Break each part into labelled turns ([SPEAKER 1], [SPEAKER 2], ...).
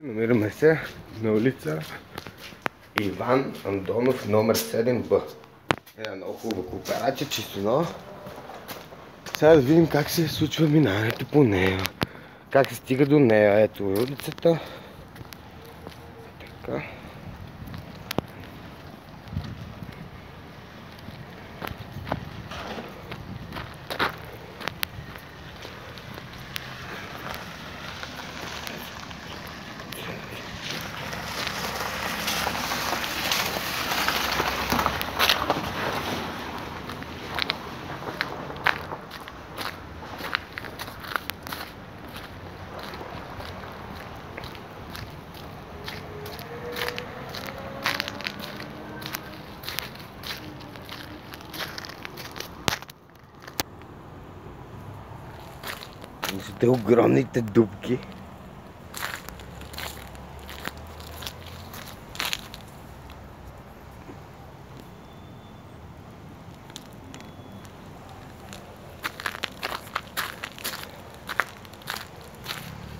[SPEAKER 1] Намираме се на улица Иван Андонов, номер 7Б. Една много хубава кооперация, чисто нова. Сега да видим как се случва минаването по нея. Как се стига до нея. Ето е улицата. Така. Виждате огромните дупки.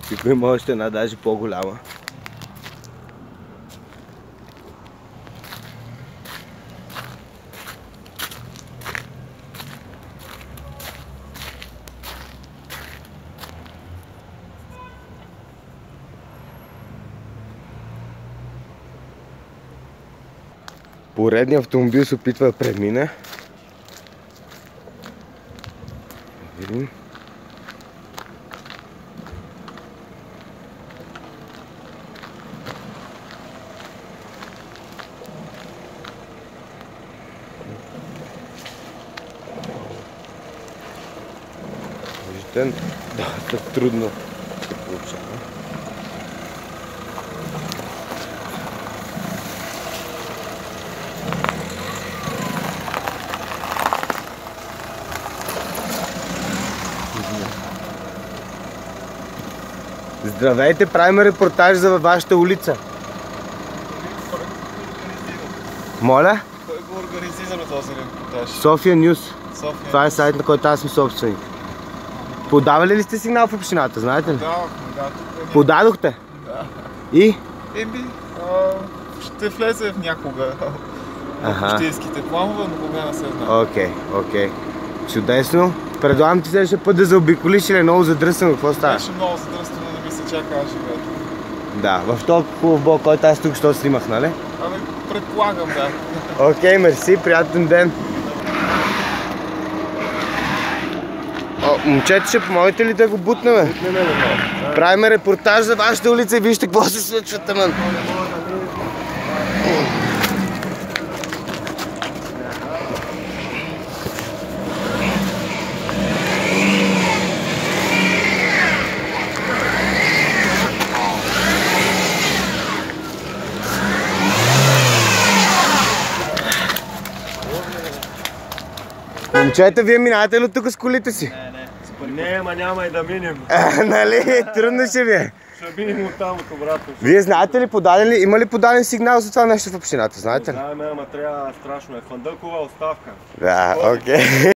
[SPEAKER 1] Тук има още една, даже по-голяма. Поредният автомобил се опитва да премине. Видим. Виждате, доста трудно се получава. Здравейте, правим репортаж за вашата улица. Моля?
[SPEAKER 2] Кой го организира този репортаж?
[SPEAKER 1] София Нюс. Това е
[SPEAKER 2] София.
[SPEAKER 1] сайт, на който аз съм собственик. Подавали ли сте сигнал в общината, знаете ли?
[SPEAKER 2] Да, тук
[SPEAKER 1] Подадохте?
[SPEAKER 2] Да.
[SPEAKER 1] И?
[SPEAKER 2] Ще влезе в някога в общинските планове, но кога не се знае.
[SPEAKER 1] Окей. Чудесно. Предлагам ти следващия път да заобиколиш или е много задръстено, какво става?
[SPEAKER 2] Беше много задръстено, да ми се чака аз живея.
[SPEAKER 1] Да, в този хубав блок, който аз тук що снимах, нали?
[SPEAKER 2] Предполагам, да.
[SPEAKER 1] Окей, мерси, приятен ден. Момчета, ще помогнете ли да го бутнем? Правим репортаж за вашата улица и вижте какво се случва там. Момчета, вие минавате ли тук с колите си?
[SPEAKER 2] Не, ма няма и да минем.
[SPEAKER 1] Нали? Трудно ще ви е.
[SPEAKER 2] Ще минем оттам от обратно.
[SPEAKER 1] Вие знаете ли, има ли подаден сигнал за това нещо в общината? Знаете ли?
[SPEAKER 2] Знаем, ама трябва страшно е. Фандъкова оставка.
[SPEAKER 1] Да, окей.